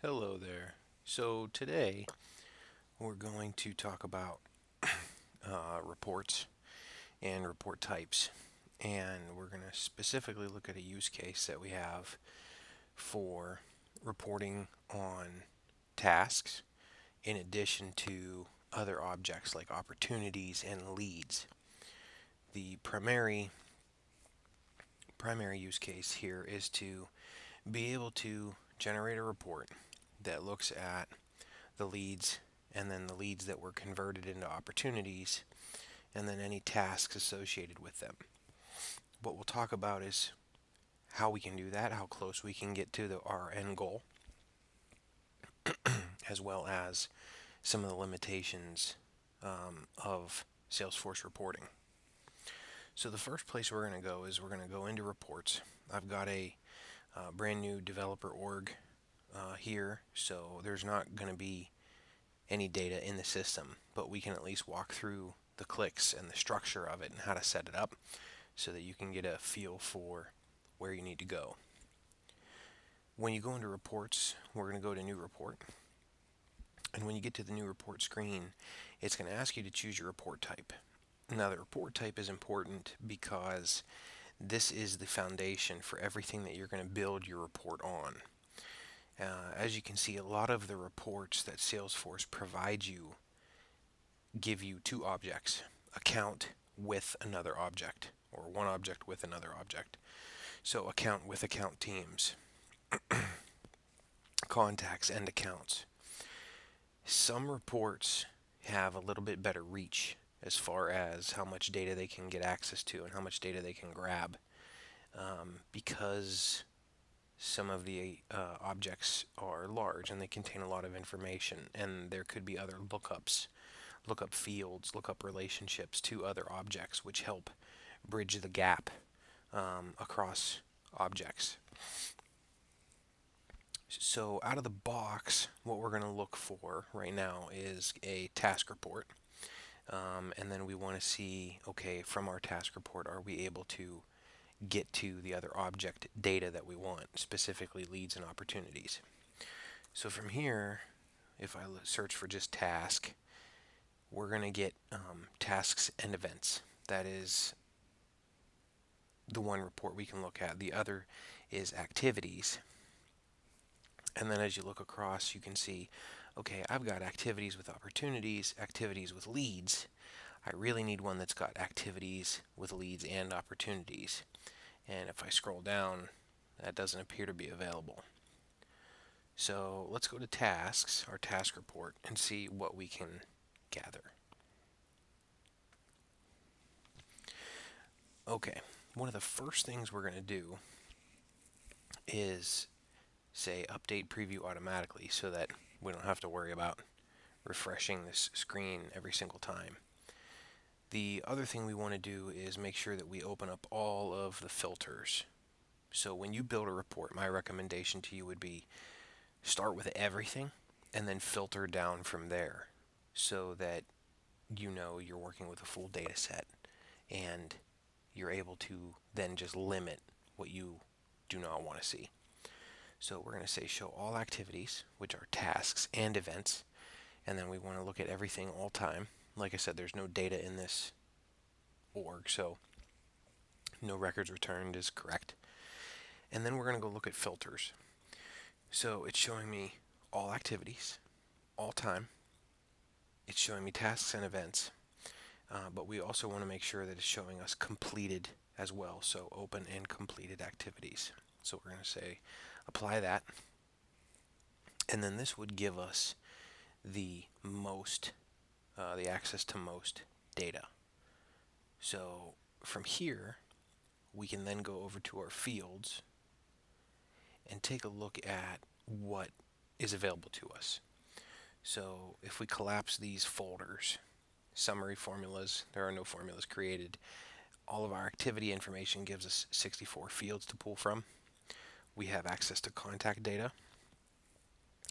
Hello there. So today we're going to talk about reports and report types. And we're going to specifically look at a use case that we have for reporting on tasks in addition to other objects like opportunities and leads. The primary use case here is to be able to generate a report that looks at the leads and then the leads that were converted into opportunities and then any tasks associated with them. What we'll talk about is how we can do that, how close we can get to our end goal, as well as some of the limitations of Salesforce reporting. So the first place we're going to go is we're going to go into reports. I've got a brand new developer org here, so there's not going to be any data in the system, but we can at least walk through the clicks and the structure of it and how to set it up so that you can get a feel for where you need to go. When you go into reports, we're going to go to new report. And when you get to the new report screen, it's going to ask you to choose your report type. Now, the report type is important because this is the foundation for everything that you're going to build your report on. As you can see, a lot of the reports that Salesforce provides you give you two objects, account with another object, or one object with another object. So account with account teams, contacts, and accounts. Some reports have a little bit better reach as far as how much data they can get access to and how much data they can grab, because some of the objects are large and they contain a lot of information, and there could be other lookup fields, lookup relationships to other objects, which help bridge the gap across objects. So out of the box, what we're going to look for right now is a task report. And then we want to see, okay, from our task report, are we able to get to the other object data that we want, specifically leads and opportunities. So from here, if I search for just task, we're going to get tasks and events. That is the one report we can look at. The other is activities. And then as you look across, you can see, okay, I've got activities with opportunities, activities with leads. I really need one that's got activities with leads and opportunities. And if I scroll down, that doesn't appear to be available. So let's go to tasks, our task report, and see what we can gather. Okay, one of the first things we're going to do is say update preview automatically so that we don't have to worry about refreshing this screen every single time. The other thing we want to do is make sure that we open up all of the filters. So when you build a report, my recommendation to you would be start with everything and then filter down from there so that you know you're working with a full data set and you're able to then just limit what you do not want to see. So we're going to say show all activities, which are tasks and events, and then we want to look at everything all time. Like I said, there's no data in this org, so no records returned is correct. And then we're going to go look at filters. So it's showing me all activities, all time. It's showing me tasks and events, but we also want to make sure that it's showing us completed as well, so open and completed activities. So we're going to say apply that, and then this would give us the access to most data. So from here, we can then go over to our fields and take a look at what is available to us. So if we collapse these folders, summary formulas, there are no formulas created. All of our activity information gives us 64 fields to pull from. We have access to contact data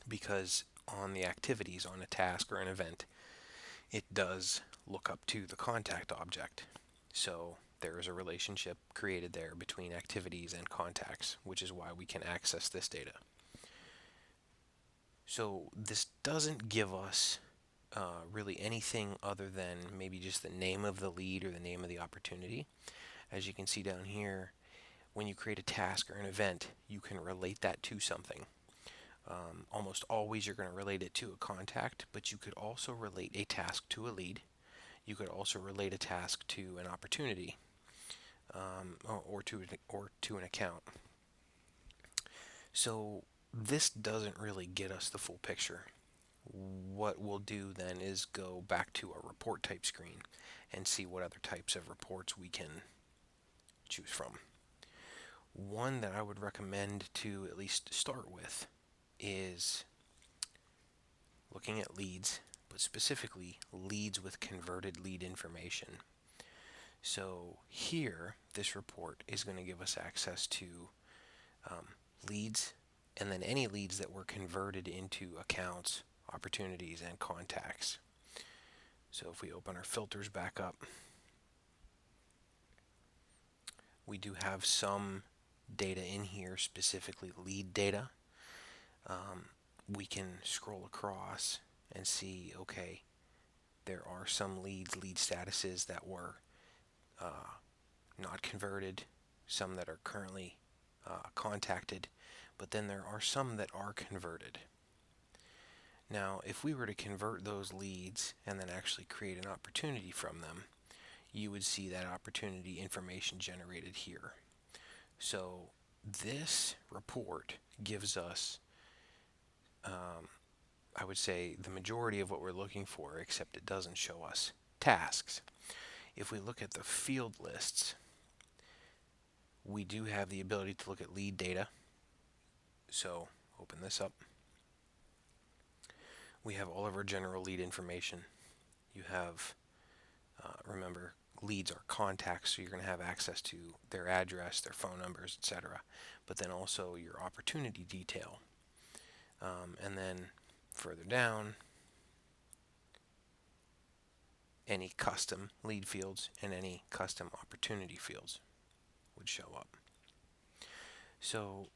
because on the activities on a task or an event, it does look up to the contact object. So there is a relationship created there between activities and contacts, which is why we can access this data. So this doesn't give us really anything other than maybe just the name of the lead or the name of the opportunity. As you can see down here, when you create a task or an event, you can relate that to something. Almost always you're going to relate it to a contact, but you could also relate a task to a lead. You could also relate a task to an opportunity, or to an account. So this doesn't really get us the full picture. What we'll do then is go back to our report type screen and see what other types of reports we can choose from. One that I would recommend to at least start with is looking at leads, but specifically leads with converted lead information. So here, this report is going to give us access to leads, and then any leads that were converted into accounts, opportunities, and contacts. So if we open our filters back up, we do have some data in here, specifically lead data. We can scroll across and see, okay, there are some lead statuses that were not converted, some that are currently contacted, but then there are some that are converted. Now, if we were to convert those leads and then actually create an opportunity from them, you would see that opportunity information generated here. So this report gives us, I would say, the majority of what we're looking for, except it doesn't show us tasks. If we look at the field lists, we do have the ability to look at lead data. So open this up. We have all of our general lead information. You have, remember, leads are contacts, so you're going to have access to their address, their phone numbers, etc. But then also your opportunity detail. And then further down, any custom lead fields and any custom opportunity fields would show up. So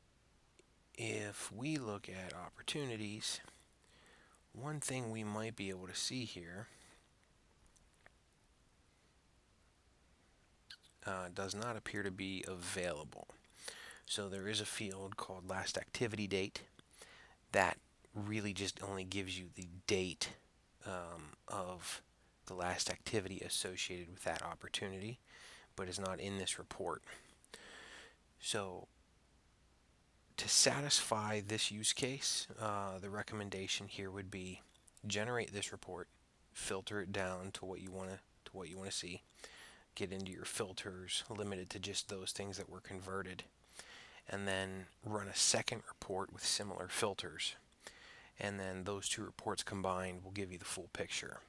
if we look at opportunities, one thing we might be able to see here does not appear to be available. So there is a field called last activity date that really just only gives you the date of the last activity associated with that opportunity, but is not in this report. So to satisfy this use case, the recommendation here would be generate this report, filter it down to what you want to see, get into your filters, limit it to just those things that were converted, and then run a second report with similar filters. And then those two reports combined will give you the full picture.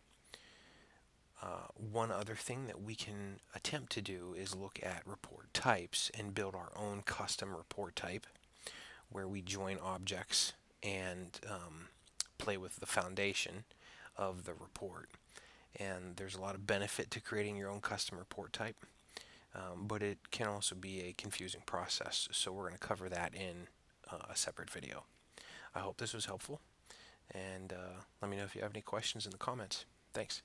One other thing that we can attempt to do is look at report types and build our own custom report type where we join objects and play with the foundation of the report. And there's a lot of benefit to creating your own custom report type, but it can also be a confusing process. So we're going to cover that in a separate video. I hope this was helpful, and let me know if you have any questions in the comments. Thanks.